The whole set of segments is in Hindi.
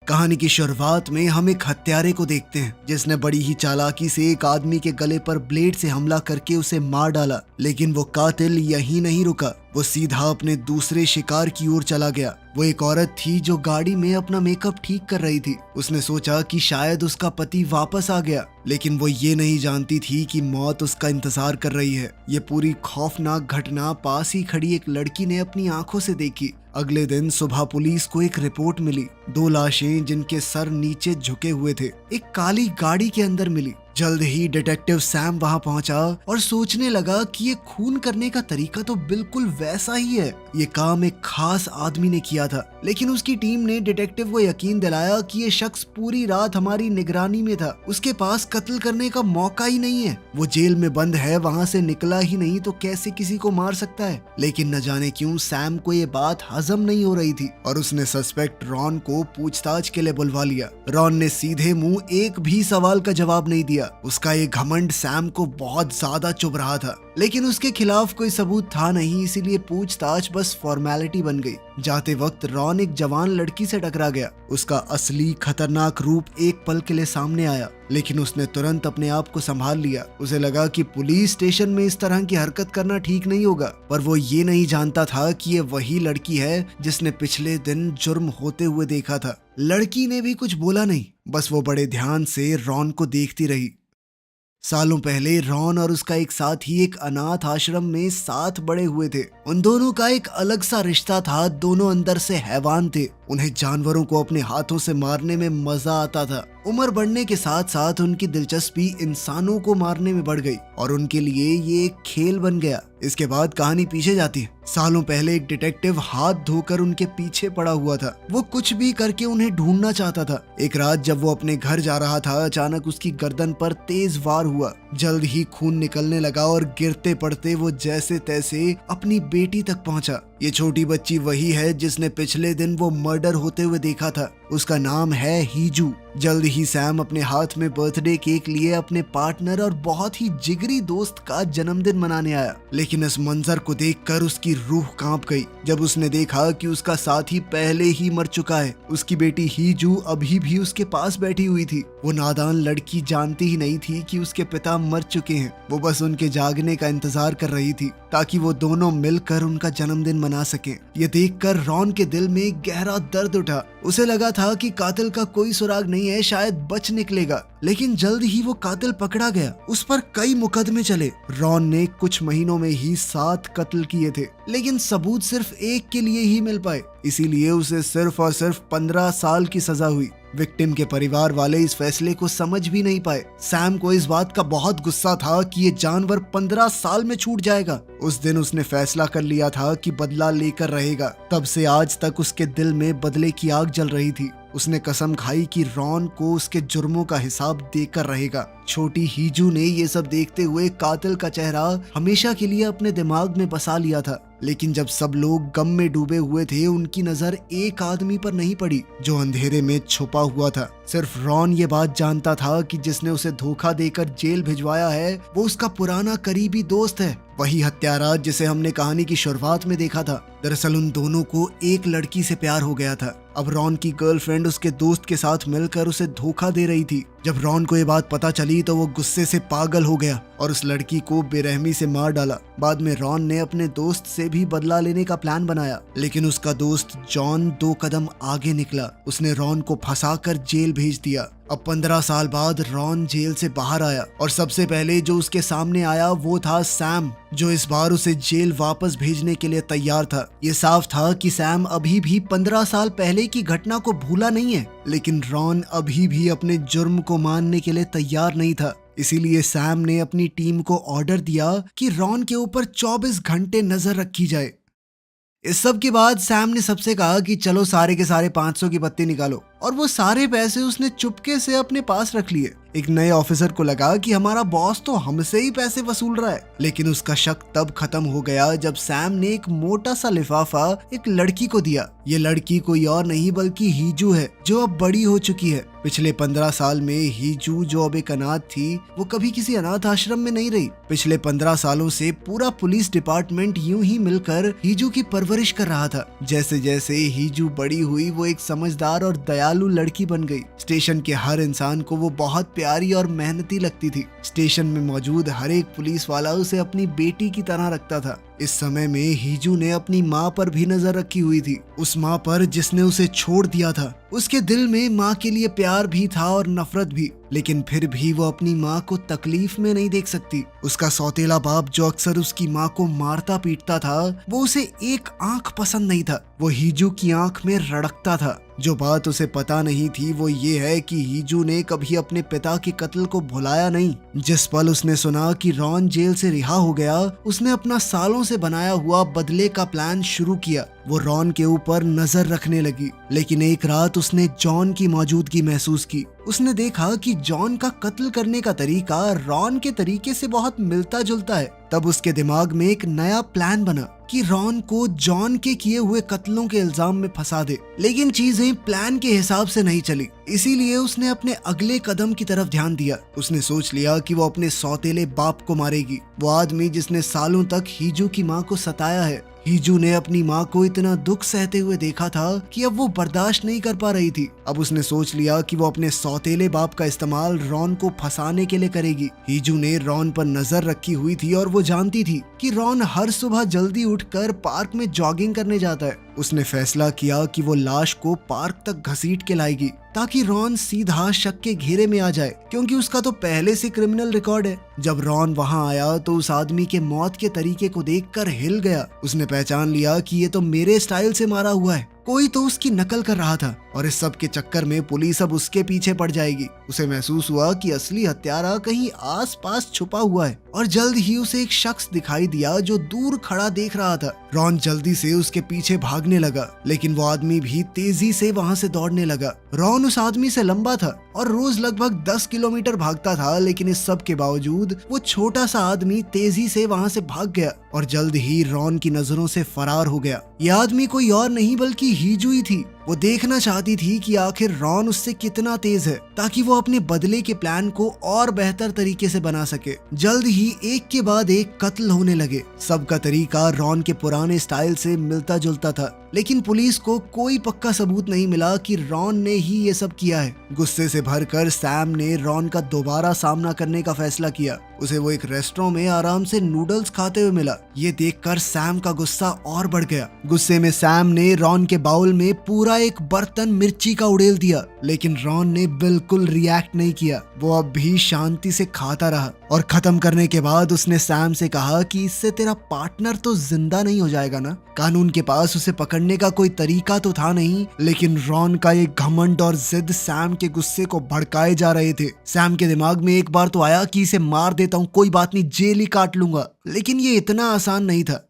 कहानी की शुरुआत में हम एक हत्यारे को देखते हैं जिसने बड़ी ही चालाकी से एक आदमी के गले पर ब्लेड से हमला करके उसे मार डाला। लेकिन वो कातिल यहीं नहीं रुका, वो सीधा अपने दूसरे शिकार की ओर चला गया। वो एक औरत थी जो गाड़ी में अपना मेकअप ठीक कर रही थी। उसने सोचा कि शायद उसका पति वापस आ गया, लेकिन वो ये नहीं जानती थी कि मौत उसका इंतजार कर रही है। ये पूरी खौफनाक घटना पास ही खड़ी एक लड़की ने अपनी आंखों से देखी। अगले दिन सुबह पुलिस को एक रिपोर्ट मिली, 2 लाशें जिनके सर नीचे झुके हुए थे एक काली गाड़ी के अंदर मिली। जल्द ही डिटेक्टिव सैम वहां पहुंचा और सोचने लगा कि ये खून करने का तरीका तो बिल्कुल वैसा ही है। ये काम एक खास आदमी ने किया था, लेकिन उसकी टीम ने डिटेक्टिव को यकीन दिलाया कि ये शख्स पूरी रात हमारी निगरानी में था। उसके पास कत्ल करने का मौका ही नहीं है। वो जेल में बंद है, वहां से निकला ही नहीं तो कैसे किसी को मार सकता है। लेकिन न जाने क्यों सैम को ये बात हजम नहीं हो रही थी और उसने सस्पेक्ट रॉन को पूछताछ के लिए बुलवा लिया। रॉन ने सीधे मुंह एक भी सवाल का जवाब नहीं दिया। उसका ये घमंड सैम को बहुत ज्यादा चुभ रहा था, लेकिन उसके खिलाफ कोई सबूत था नहीं, इसीलिए पूछताछ बस फॉर्मेलिटी बन गई। जाते वक्त रॉन एक जवान लड़की से टकरा गया। उसका असली खतरनाक रूप एक पल के लिए सामने आया, लेकिन उसने तुरंत अपने आप को संभाल लिया। उसे लगा कि पुलिस स्टेशन में इस तरह की हरकत करना ठीक नहीं होगा, पर वो ये नहीं जानता था कि ये वही लड़की है जिसने पिछले दिन जुर्म होते हुए देखा था। लड़की ने भी कुछ बोला नहीं, बस वो बड़े ध्यान से रॉन को देखती रही। सालों पहले रॉन और उसका एक साथी एक अनाथ आश्रम में साथ बड़े हुए थे। उन दोनों का एक अलग सा रिश्ता था। दोनों अंदर से हैवान थे। उन्हें जानवरों को अपने हाथों से मारने में मजा आता था। उम्र बढ़ने के साथ साथ उनकी दिलचस्पी इंसानों को मारने में बढ़ गई और उनके लिए ये एक खेल बन गया। इसके बाद कहानी पीछे जाती है। सालों पहले एक डिटेक्टिव हाथ धोकर उनके पीछे पड़ा हुआ था। वो कुछ भी करके उन्हें ढूंढना चाहता था। एक रात जब वो अपने घर जा रहा था, अचानक उसकी गर्दन पर तेज वार हुआ। जल्द ही खून निकलने लगा और गिरते पड़ते वो जैसे तैसे अपनी बेटी तक पहुंचा। ये छोटी बच्ची वही है जिसने पिछले दिन वो मर्डर होते हुए देखा था। उसका नाम है हीजू। जल्द ही सैम अपने हाथ में बर्थडे केक लिए अपने पार्टनर और बहुत ही जिगरी दोस्त का जन्मदिन मनाने आया, लेकिन इस मंजर को देखकर उसकी रूह कांप गई जब उसने देखा कि उसका साथी पहले ही मर चुका है। उसकी बेटी हीजू अभी भी उसके पास बैठी हुई थी। वो नादान लड़की जानती ही नहीं थी कि उसके पिता मर चुके हैं। वो बस उनके जागने का इंतजार कर रही थी ताकि वो दोनों मिलकर उनका जन्मदिन मना सकें। ये देखकर रॉन के दिल में गहरा दर्द उठा। उसे लगा था कि कातिल का कोई सुराग नहीं है, शायद बच निकलेगा। लेकिन जल्द ही वो कातिल पकड़ा गया। उस पर कई मुकदमे चले। रॉन ने कुछ महीनों में ही 7 कत्ल किए थे, लेकिन सबूत सिर्फ एक के लिए ही मिल पाए। इसीलिए उसे सिर्फ और सिर्फ 15 साल की सजा हुई। विक्टिम के परिवार वाले इस फैसले को समझ भी नहीं पाए। सैम को इस बात का बहुत गुस्सा था कि ये जानवर 15 साल में छूट जाएगा। उस दिन उसने फैसला कर लिया था कि बदला लेकर रहेगा। तब से आज तक उसके दिल में बदले की आग जल रही थी। उसने कसम खाई कि रॉन को उसके जुर्मों का हिसाब देकर रहेगा। छोटी हीजू ने ये सब देखते हुए कातिल का चेहरा हमेशा के लिए अपने दिमाग में बसा लिया था। लेकिन जब सब लोग गम में डूबे हुए थे, उनकी नजर एक आदमी पर नहीं पड़ी जो अंधेरे में छुपा हुआ था। सिर्फ रॉन ये बात जानता था कि जिसने उसे धोखा देकर जेल भिजवाया है वो उसका पुराना करीबी दोस्त है, वही हत्यारा जिसे हमने कहानी की शुरुआत में देखा था। दरअसल उन दोनों को एक लड़की से प्यार हो गया था। अब रॉन की गर्लफ्रेंड उसके दोस्त के साथ मिलकर उसे धोखा दे रही थी। जब रॉन को ये बात पता चली तो वो गुस्से से पागल हो गया और उस लड़की को बेरहमी से मार डाला। बाद में रॉन ने अपने दोस्त से भी बदला लेने का प्लान बनाया, लेकिन उसका दोस्त जॉन 2 कदम आगे निकला। उसने रॉन को फंसाकर जेल भेज दिया। अब 15 साल बाद रॉन जेल से बाहर आया और सबसे पहले जो उसके सामने आया वो था सैम, जो इस बार उसे जेल वापस भेजने के लिए तैयार था। ये साफ था कि सैम अभी भी 15 साल पहले की घटना को भूला नहीं है, लेकिन रॉन अभी भी अपने जुर्म को मानने के लिए तैयार नहीं था। इसीलिए सैम ने अपनी टीम को ऑर्डर दिया कि रॉन के ऊपर 24 घंटे नजर रखी जाए। इस सब के बाद सैम ने सबसे कहा कि चलो सारे के सारे 500 की पत्ती निकालो, और वो सारे पैसे उसने चुपके से अपने पास रख लिए। एक नए ऑफिसर को लगा कि हमारा बॉस तो हमसे ही पैसे वसूल रहा है, लेकिन उसका शक तब खत्म हो गया जब सैम ने एक मोटा सा लिफाफा एक लड़की को दिया। ये लड़की कोई और नहीं बल्कि हीजू है, जो अब बड़ी हो चुकी है। पिछले 15 साल में हीजू, जो अब एक अनाथ थी, वो कभी किसी अनाथ आश्रम में नहीं रही। पिछले 15 सालों से पूरा पुलिस डिपार्टमेंट यूं ही मिलकर हीजू की परवरिश कर रहा था। जैसे जैसे हीजू बड़ी हुई वो एक समझदार और दयालु दयालु लड़की बन गई। स्टेशन के हर इंसान को वो बहुत प्यारी और मेहनती लगती थी। स्टेशन में मौजूद हर एक पुलिस वाला उसे अपनी बेटी की तरह रखता था। इस समय में हीजू ने अपनी माँ पर भी नजर रखी हुई थी, उस माँ पर जिसने उसे छोड़ दिया था। उसके दिल में माँ के लिए प्यार भी था और नफरत भी, लेकिन फिर भी वो अपनी माँ को तकलीफ में नहीं देख सकती। उसका सौतेला बाप जो अक्सर उसकी माँ को मारता पीटता था, वो उसे एक आंख पसंद नहीं था। वो हीजू की आंख में रड़कता था। जो बात उसे पता नहीं थी वो ये है कि हीजू ने कभी अपने पिता के कत्ल को भुलाया नहीं। जिस पल उसने सुना कि रॉन जेल से रिहा हो गया, उसने अपना सालों से बनाया हुआ बदले का प्लान शुरू किया। वो रॉन के ऊपर नजर रखने लगी, लेकिन एक रात उसने जॉन की मौजूदगी महसूस की। उसने देखा कि जॉन का कत्ल करने का तरीका रॉन के तरीके से बहुत मिलता जुलता है। तब उसके दिमाग में एक नया प्लान बना कि रॉन को जॉन के किए हुए कत्लों के इल्जाम में फंसा दे, लेकिन चीजें प्लान के हिसाब से नहीं चली। इसीलिए उसने अपने अगले कदम की तरफ ध्यान दिया। उसने सोच लिया कि वो अपने सौतेले बाप को मारेगी, वो आदमी जिसने सालों तक हीजू की माँ को सताया है। हीजू ने अपनी माँ को इतना दुख सहते हुए देखा था कि अब वो बर्दाश्त नहीं कर पा रही थी। अब उसने सोच लिया कि वो अपने सौतेले बाप का इस्तेमाल रॉन को फंसाने के लिए करेगी। हीजू ने रॉन पर नजर रखी हुई थी और वो जानती थी कि रॉन हर सुबह जल्दी उठकर पार्क में जॉगिंग करने जाता है। उसने फैसला किया कि वो लाश को पार्क तक घसीट के लाएगी ताकि रॉन सीधा शक के घेरे में आ जाए, क्योंकि उसका तो पहले से क्रिमिनल रिकॉर्ड है। जब रॉन वहां आया तो उस आदमी के मौत के तरीके को देखकर हिल गया। उसने पहचान लिया कि ये तो मेरे स्टाइल से मारा हुआ है, कोई तो उसकी नकल कर रहा था और इस सब के चक्कर में पुलिस अब उसके पीछे पड़ जाएगी। उसे महसूस हुआ कि असली हत्यारा कहीं आसपास छुपा हुआ है और जल्द ही उसे एक शख्स दिखाई दिया जो दूर खड़ा देख रहा था। रॉन जल्दी से उसके पीछे भागने लगा, लेकिन वो आदमी भी तेजी से वहां से दौड़ने लगा। रॉन उस आदमी से लंबा था और रोज लगभग 10 किलोमीटर भागता था, लेकिन इस सब के बावजूद वो छोटा सा आदमी तेजी से वहां से भाग गया और जल्द ही रॉन की नजरों से फरार हो गया। यह आदमी कोई और नहीं बल्कि हीजू ही थी। वो देखना चाहती थी कि आखिर रॉन उससे कितना तेज है, ताकि वो अपने बदले के प्लान को और बेहतर तरीके से बना सके। जल्द ही एक के बाद एक कत्ल होने लगे। सबका तरीका रॉन के पुराने स्टाइल से मिलता जुलता था, लेकिन पुलिस को कोई पक्का सबूत नहीं मिला कि रॉन ने ही ये सब किया है। गुस्से से भरकर सैम ने रॉन का दोबारा सामना करने का फैसला किया। उसे वो एक रेस्टोरेंट में आराम से नूडल्स खाते हुए मिला। ये देखकर सैम का गुस्सा और बढ़ गया। गुस्से में सैम ने रॉन के बाउल में पूरा एक बर्तन मिर्ची का उड़ेल दिया, लेकिन रॉन ने बिल्कुल रिएक्ट नहीं किया। वो अब भी शांति से खाता रहा और खत्म करने के बाद उसने सैम से कहा कि इससे तेरा पार्टनर तो जिंदा नहीं हो जाएगा ना। कानून के पास उसे पकड़ने का कोई तरीका तो था नहीं, लेकिन रॉन का ये घमंड और जिद सैम के गुस्से को भड़काए जा रहे थे। सैम के दिमाग में एक बार तो आया कि इसे मार देता हूँ, कोई बात नहीं, जेल ही काट लूंगा, लेकिन ये इतना आसान नहीं था।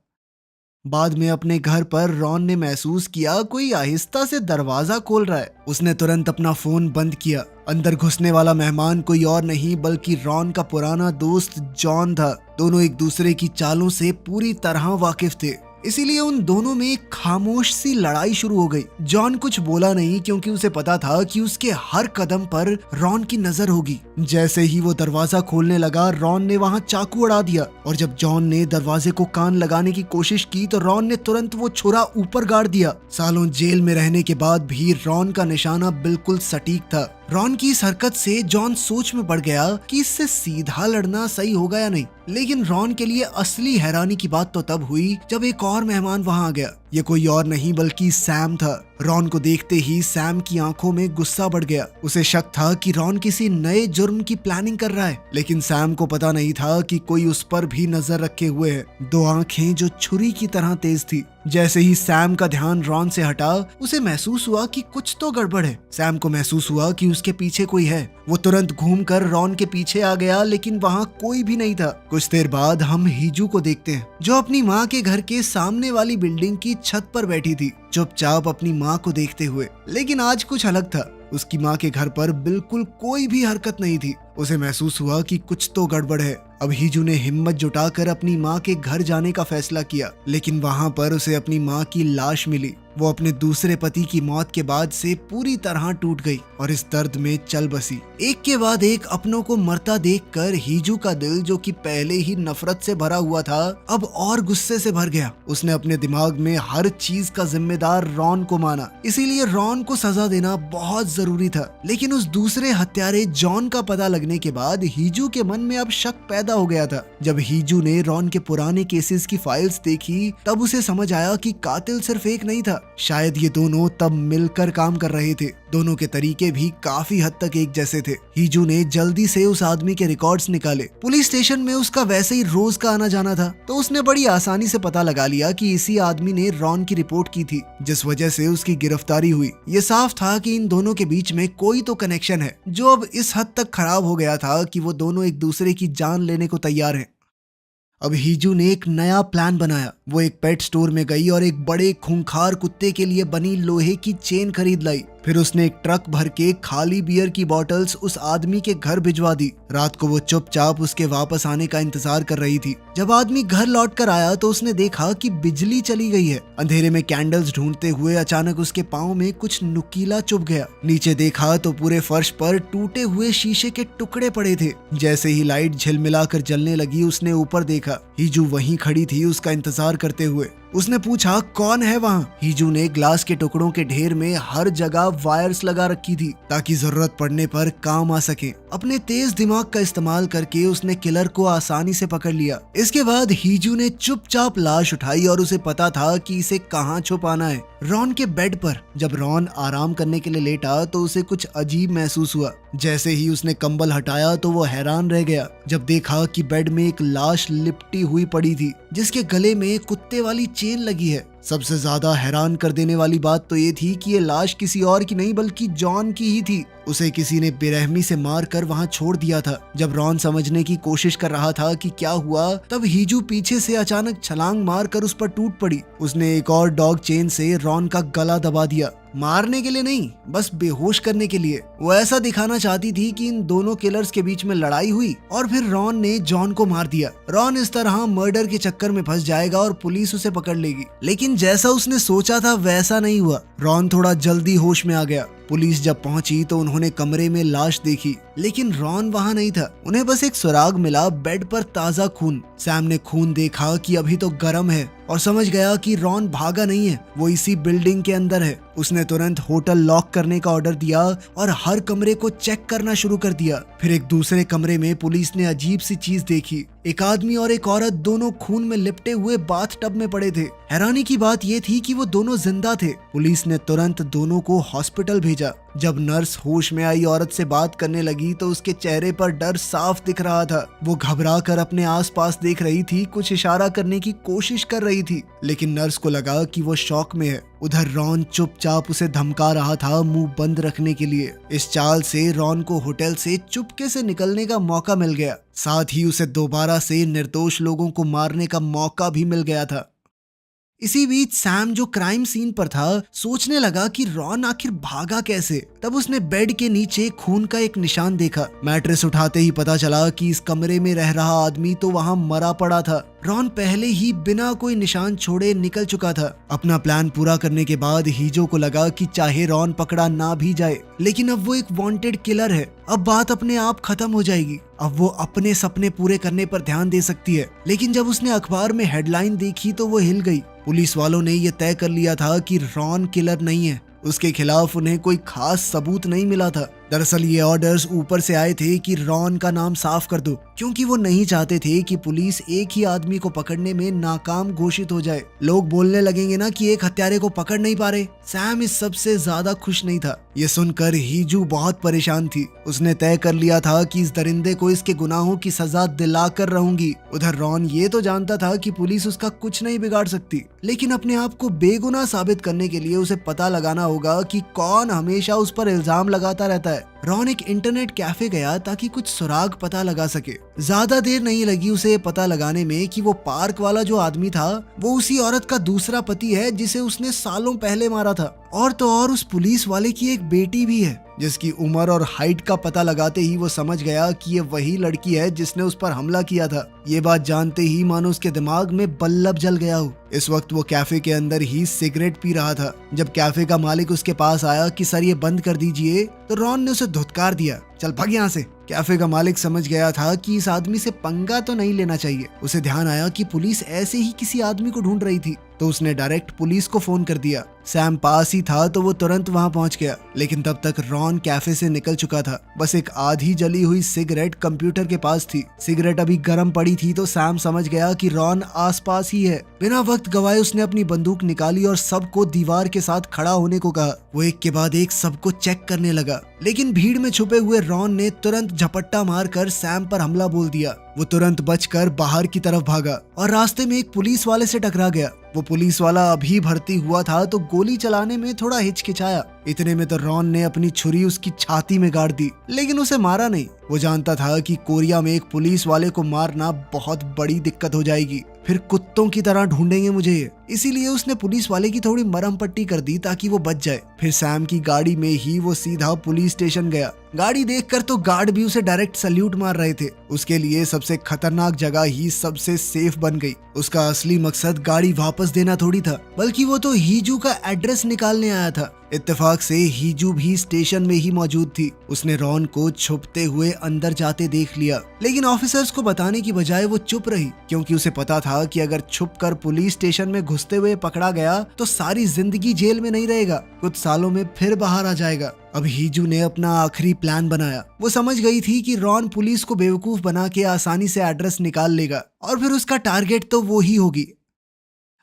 बाद में अपने घर पर रॉन ने महसूस किया कोई आहिस्ता से दरवाजा खोल रहा है। उसने तुरंत अपना फोन बंद किया। अंदर घुसने वाला मेहमान कोई और नहीं बल्कि रॉन का पुराना दोस्त जॉन था। दोनों एक दूसरे की चालों से पूरी तरह वाकिफ थे, इसीलिए उन दोनों में एक खामोश सी लड़ाई शुरू हो गई। जॉन कुछ बोला नहीं क्योंकि उसे पता था कि उसके हर कदम पर रॉन की नजर होगी। जैसे ही वो दरवाजा खोलने लगा, रॉन ने वहां चाकू अड़ा दिया और जब जॉन ने दरवाजे को कान लगाने की कोशिश की तो रॉन ने तुरंत वो छुरा ऊपर गाड़ दिया। सालों जेल में रहने के बाद भी रॉन का निशाना बिल्कुल सटीक था। रॉन की इस हरकत से जॉन सोच में पड़ गया कि इससे सीधा लड़ना सही होगा या नहीं, लेकिन रॉन के लिए असली हैरानी की बात तो तब हुई जब एक और मेहमान वहां आ गया। ये कोई और नहीं बल्कि सैम था। रॉन को देखते ही सैम की आंखों में गुस्सा बढ़ गया। उसे शक था कि रॉन किसी नए जुर्म की प्लानिंग कर रहा है, लेकिन सैम को पता नहीं था कि कोई उस पर भी नजर रखे हुए है। दो आंखें जो छुरी की तरह तेज थी। जैसे ही सैम का ध्यान रॉन से हटा, उसे महसूस हुआ कि कुछ तो गड़बड़ है। सैम को महसूस हुआ कि उसके पीछे कोई है। वो तुरंत घूमकर रॉन के पीछे आ गया, लेकिन वहाँ कोई भी नहीं था। कुछ देर बाद हम हीजू को देखते हैं, जो अपनी माँ के घर के सामने वाली बिल्डिंग की छत पर बैठी थी, चुपचाप अपनी माँ को देखते हुए। लेकिन आज कुछ अलग था। उसकी माँ के घर पर बिल्कुल कोई भी हरकत नहीं थी। उसे महसूस हुआ कि कुछ तो गड़बड़ है। अब हीजू ने हिम्मत जुटाकर अपनी माँ के घर जाने का फैसला किया, लेकिन वहाँ पर उसे अपनी माँ की लाश मिली। वो अपने दूसरे पति की मौत के बाद से पूरी तरह टूट गई और इस दर्द में चल बसी। एक के बाद एक अपनों को मरता देखकर हीजू का दिल, जो कि पहले ही नफरत से भरा हुआ था, अब और गुस्से से भर गया। उसने अपने दिमाग में हर चीज का जिम्मेदार रॉन को माना, इसीलिए रॉन को सजा देना बहुत जरूरी था। लेकिन उस दूसरे हत्यारे जॉन का पता लगने के बाद हीजू के मन में अब शक पैदा हो गया था। जब हीजू ने रॉन के पुराने केसेस की फाइल्स देखी, तब उसे समझ आया कि कातिल सिर्फ एक नहीं था, शायद ये दोनों तब मिलकर काम कर रहे थे। दोनों के तरीके भी काफी हद तक एक जैसे थे। हीजू ने जल्दी से उस आदमी के रिकॉर्ड्स निकाले। पुलिस स्टेशन में उसका वैसे ही रोज का आना जाना था, तो उसने बड़ी आसानी से पता लगा लिया कि इसी आदमी ने रॉन की रिपोर्ट की थी, जिस वजह से उसकी गिरफ्तारी हुई। ये साफ था कि इन दोनों के बीच में कोई तो कनेक्शन है, जो अब इस हद तक खराब हो गया था कि वो दोनों एक दूसरे की जान लेने को तैयार हैं। अब हीजू ने एक नया प्लान बनाया। वो एक पेट स्टोर में गई और एक बड़े खूंखार कुत्ते के लिए बनी लोहे की चेन खरीद लाई। फिर उसने एक ट्रक भर के खाली बियर की बॉटल्स उस आदमी के घर भिजवा दी। रात को वो चुपचाप उसके वापस आने का इंतजार कर रही थी। जब आदमी घर लौट कर आया तो उसने देखा कि बिजली चली गई है। अंधेरे में कैंडल्स ढूंढते हुए अचानक उसके पाँव में कुछ नुकीला चुभ गया। नीचे देखा तो पूरे फर्श पर टूटे हुए शीशे के टुकड़े पड़े थे। जैसे ही लाइट झिलमिलाकर जलने लगी, उसने ऊपर देखा। हीजू वहीं खड़ी थी उसका इंतजार करते हुए। उसने पूछा, कौन है वहाँ? हीजू ने ग्लास के टुकड़ों के ढेर में हर जगह वायर्स लगा रखी थी ताकि जरूरत पड़ने पर काम आ सके। अपने तेज दिमाग का इस्तेमाल करके उसने किलर को आसानी से पकड़ लिया। इसके बाद हीजू ने चुपचाप लाश उठाई और उसे पता था कि इसे कहाँ छुपाना है। रॉन के बेड पर। जब रॉन आराम करने के लिए लेटा तो उसे कुछ अजीब महसूस हुआ। जैसे ही उसने कंबल हटाया तो वो हैरान रह गया जब देखा कि बेड में एक लाश लिपटी हुई पड़ी थी, जिसके गले में कुत्ते वाली चेन लगी है। सबसे ज्यादा हैरान कर देने वाली बात तो ये थी कि ये लाश किसी और की नहीं बल्कि जॉन की ही थी। उसे किसी ने बेरहमी से मारकर वहां छोड़ दिया था। जब रॉन समझने की कोशिश कर रहा था कि क्या हुआ, तब हीजू पीछे से अचानक छलांग मारकर उस पर टूट पड़ी। उसने एक और डॉग चेन से रॉन का गला दबा दिया। मारने के लिए नहीं, बस बेहोश करने के लिए। वो ऐसा दिखाना चाहती थी कि इन दोनों किलर्स के बीच में लड़ाई हुई और फिर रॉन ने जॉन को मार दिया। रॉन इस तरह मर्डर के चक्कर में फंस जाएगा और पुलिस उसे पकड़ लेगी। लेकिन जैसा उसने सोचा था वैसा नहीं हुआ। रॉन थोड़ा जल्दी होश में आ गया। पुलिस जब पहुंची तो उन्होंने कमरे में लाश देखी, लेकिन रॉन वहां नहीं था। उन्हें बस एक सुराग मिला, बेड पर ताजा खून। सैम ने खून देखा कि अभी तो गर्म है और समझ गया कि रॉन भागा नहीं है, वो इसी बिल्डिंग के अंदर है। उसने तुरंत होटल लॉक करने का ऑर्डर दिया और हर कमरे को चेक करना शुरू कर दिया। फिर एक दूसरे कमरे में पुलिस ने अजीब सी चीज देखी। एक आदमी और एक औरत दोनों खून में लिपटे हुए बाथ टब में पड़े थे। हैरानी की बात यह थी कि वो दोनों जिंदा थे। पुलिस ने तुरंत दोनों को हॉस्पिटल भेजा। जब नर्स होश में आई औरत से बात करने लगी तो उसके चेहरे पर डर साफ दिख रहा था। वो घबरा कर अपने आसपास देख रही थी, कुछ इशारा करने की कोशिश कर रही थी, लेकिन नर्स को लगा कि वो शॉक में है। उधर रॉन चुपचाप उसे धमका रहा था मुंह बंद रखने के लिए। इस चाल से रॉन को होटल से चुपके से निकलने का मौका मिल गया। साथ ही उसे दोबारा से निर्दोष लोगों को मारने का मौका भी मिल गया था। इसी बीच सैम, जो क्राइम सीन पर था, सोचने लगा कि रॉन आखिर भागा कैसे। तब उसने बेड के नीचे खून का एक निशान देखा। मैट्रेस उठाते ही पता चला कि इस कमरे में रह रहा आदमी तो वहां मरा पड़ा था। रॉन पहले ही बिना कोई निशान छोड़े निकल चुका था। अपना प्लान पूरा करने के बाद हीजो को लगा कि चाहे रॉन पकड़ा ना भी जाए, लेकिन अब वो एक वांटेड किलर है। अब बात अपने आप खत्म हो जाएगी। अब वो अपने सपने पूरे करने पर ध्यान दे सकती है। लेकिन जब उसने अखबार में हेडलाइन देखी तो वो हिल गई। पुलिस वालों ने यह तय कर लिया था कि रॉन किलर नहीं है। उसके खिलाफ उन्हें कोई खास सबूत नहीं मिला था। दरअसल ये ऑर्डर्स ऊपर से आए थे कि रॉन का नाम साफ कर दो, क्योंकि वो नहीं चाहते थे कि पुलिस एक ही आदमी को पकड़ने में नाकाम घोषित हो जाए। लोग बोलने लगेंगे ना कि एक हत्यारे को पकड़ नहीं पा रहे। सैम इस सबसे ज्यादा खुश नहीं था। ये सुनकर हीजू बहुत परेशान थी। उसने तय कर लिया था कि इस दरिंदे को इसके गुनाहों की सजा दिलाकर रहूंगी। उधर रॉन ये तो जानता था कि पुलिस उसका कुछ नहीं बिगाड़ सकती, लेकिन अपने आप को बेगुनाह साबित करने के लिए उसे पता लगाना होगा कि कौन हमेशा उस पर इल्जाम लगाता रहता है। रॉन एक इंटरनेट कैफे गया ताकि कुछ सुराग पता लगा सके। ज्यादा देर नहीं लगी उसे पता लगाने में कि वो पार्क वाला जो आदमी था वो उसी औरत का दूसरा पति है जिसे उसने सालों पहले मारा था। और तो और उस पुलिस वाले की एक बेटी भी है। जिसकी उम्र और हाइट का पता लगाते ही वो समझ गया कि ये वही लड़की है जिसने उस पर हमला किया था। ये बात जानते ही मानो उसके दिमाग में बल्ब जल गया हो। इस वक्त वो कैफे के अंदर ही सिगरेट पी रहा था। जब कैफे का मालिक उसके पास आया कि सर ये बंद कर दीजिए, तो रॉन ने उसे धुतकार दिया, चल भाग यहाँ से। कैफे का मालिक समझ गया था कि इस आदमी से पंगा तो नहीं लेना चाहिए। उसे ध्यान आया कि पुलिस ऐसे ही किसी आदमी को ढूंढ रही थी, तो उसने डायरेक्ट पुलिस को फोन कर दिया। सैम पास ही था तो वो तुरंत वहां पहुंच गया, लेकिन तब तक रॉन कैफे से निकल चुका था। बस एक आधी जली हुई सिगरेट कंप्यूटर के पास थी। सिगरेट अभी गर्म पड़ी थी तो सैम समझ गया कि रॉन आसपास ही है। बिना वक्त गवाए उसने अपनी बंदूक निकाली और सबको दीवार के साथ खड़ा होने को कहा। वो एक के बाद एक सबको चेक करने लगा, लेकिन भीड़ में छुपे हुए रॉन ने तुरंत झपट्टा मारकर सैम पर हमला बोल दिया। वो तुरंत बचकर बाहर की तरफ भागा और रास्ते में एक पुलिस वाले से टकरा गया। वो पुलिस वाला अभी भर्ती हुआ था तो गोली चलाने में थोड़ा हिचकिचाया। इतने में तो रॉन ने अपनी छुरी उसकी छाती में गाड़ दी, लेकिन उसे मारा नहीं। वो जानता था कि कोरिया में एक पुलिस वाले को मारना बहुत बड़ी दिक्कत हो जाएगी, फिर कुत्तों की तरह ढूंढेंगे मुझे। इसीलिए उसने पुलिस वाले की थोड़ी मरहम पट्टी कर दी ताकि वो बच जाए। फिर सैम की गाड़ी में ही वो सीधा पुलिस स्टेशन गया। गाड़ी देखकर तो गार्ड भी उसे डायरेक्ट सल्यूट मार रहे थे। उसके लिए सबसे खतरनाक जगह ही सबसे सेफ बन गई। उसका असली मकसद गाड़ी वापस देना थोड़ी था, बल्कि वो तो हीजू का एड्रेस निकालने आया था। इत्तेफाक से हीजू भी स्टेशन में ही मौजूद थी। उसने रॉन को छुपते हुए अंदर जाते देख लिया, लेकिन ऑफिसर्स को बताने की बजाय वो चुप रही, क्योंकि उसे पता था कि अगर छुपकर पुलिस स्टेशन में घुसते हुए पकड़ा गया तो सारी जिंदगी जेल में नहीं रहेगा, कुछ सालों में फिर बाहर आ जाएगा। अब हीजू ने अपना आखिरी प्लान बनाया। वो समझ गई थी कि रॉन पुलिस को बेवकूफ बना के आसानी से एड्रेस निकाल लेगा और फिर उसका टारगेट तो वो ही होगी।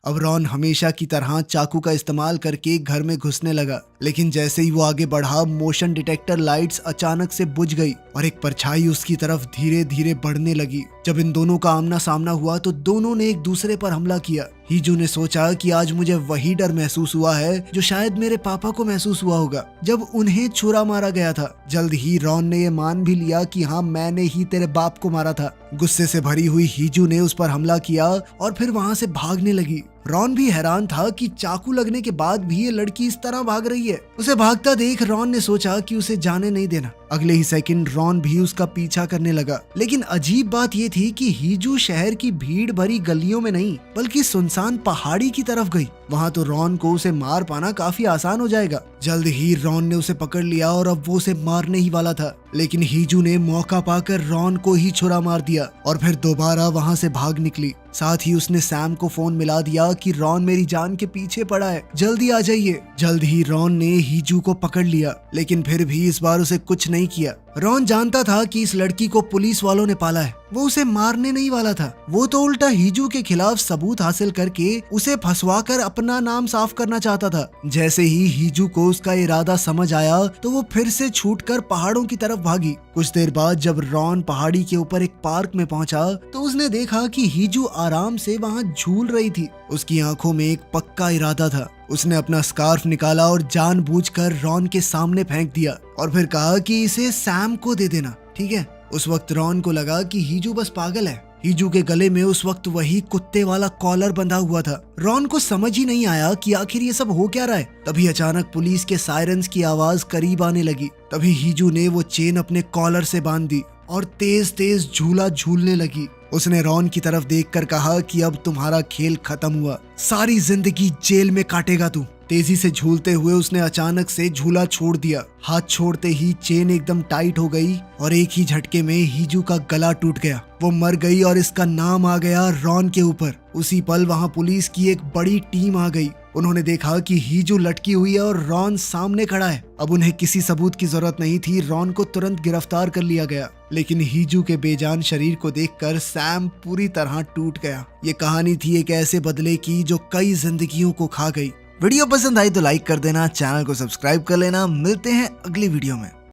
अब रॉन हमेशा की तरह चाकू का इस्तेमाल करके घर में घुसने लगा, लेकिन जैसे ही वो आगे बढ़ा मोशन डिटेक्टर लाइट्स अचानक से बुझ गई और एक परछाई उसकी तरफ धीरे धीरे बढ़ने लगी। जब इन दोनों का आमना सामना हुआ तो दोनों ने एक दूसरे पर हमला किया। हीजू ने सोचा कि आज मुझे वही डर महसूस हुआ है जो शायद मेरे पापा को महसूस हुआ होगा जब उन्हें छुरा मारा गया था। जल्द ही रॉन ने ये मान भी लिया कि हाँ, मैंने ही तेरे बाप को मारा था। गुस्से से भरी हुई हीजू ने उस पर हमला किया और फिर वहां से भागने लगी। रॉन भी हैरान था कि चाकू लगने के बाद भी ये लड़की इस तरह भाग रही है। उसे भागता देख रॉन ने सोचा कि उसे जाने नहीं देना। अगले ही सेकंड रॉन भी उसका पीछा करने लगा, लेकिन अजीब बात ये थी कि हीजू शहर की भीड़ भरी गलियों में नहीं बल्कि सुनसान पहाड़ी की तरफ गई। वहां तो रॉन को उसे मार पाना काफी आसान हो जाएगा। जल्द ही रॉन ने उसे पकड़ लिया और अब वो उसे मारने ही वाला था, लेकिन हीजू ने मौका पाकर रॉन को ही छुरा मार दिया और फिर दोबारा वहां से भाग निकली। साथ ही उसने सैम को फोन मिला दिया कि रॉन मेरी जान के पीछे पड़ा है, जल्दी आ जाइए। जल्द ही रॉन ने हीजू को पकड़ लिया, लेकिन फिर भी इस बार उसे कुछ नहीं किया। रॉन जानता था कि इस लड़की को पुलिस वालों ने पाला है, वो उसे मारने नहीं वाला था। वो तो उल्टा हीजू के खिलाफ सबूत हासिल करके उसे फंसवाकर अपना नाम साफ करना चाहता था। जैसे ही हीजू को उसका इरादा समझ आया तो वो फिर से छूटकर पहाड़ों की तरफ भागी। कुछ देर बाद जब रॉन पहाड़ी के ऊपर एक पार्क में पहुंचा तो उसने देखा कि हीजू आराम से वहां झूल रही थी। उसकी आंखों में एक पक्का इरादा था। उसने अपना स्कार्फ निकाला और जानबूझकर रॉन के सामने फेंक दिया और फिर कहा कि इसे सैम को दे देना, ठीक है। उस वक्त रॉन को लगा कि हीजू बस पागल है। हीजू के गले में उस वक्त वही कुत्ते वाला कॉलर बंधा हुआ था। रॉन को समझ ही नहीं आया कि आखिर ये सब हो क्या रहा है। तभी अचानक पुलिस के सायरन्स की आवाज करीब आने लगी। तभी हीजू ने वो चेन अपने कॉलर से बांध दी और तेज तेज झूला झूलने लगी। उसने रॉन की तरफ देखकर कहा कि अब तुम्हारा खेल खत्म हुआ, सारी जिंदगी जेल में काटेगा तू। तेजी से झूलते हुए उसने अचानक से झूला छोड़ दिया। हाथ छोड़ते ही चेन एकदम टाइट हो गई और एक ही झटके में हीजू का गला टूट गया। वो मर गई और इसका नाम आ गया रॉन के ऊपर। उसी पल वहां पुलिस की एक बड़ी टीम आ गई। उन्होंने देखा कि हीजू लटकी हुई है और रॉन सामने खड़ा है। अब उन्हें किसी सबूत की जरूरत नहीं थी, रॉन को तुरंत गिरफ्तार कर लिया गया। लेकिन हीजू के बेजान शरीर को देखकर सैम पूरी तरह टूट गया। ये कहानी थी एक ऐसे बदले की जो कई जिंदगियों को खा गई। वीडियो पसंद आई तो लाइक कर देना, चैनल को सब्सक्राइब कर लेना। मिलते हैं अगली वीडियो में।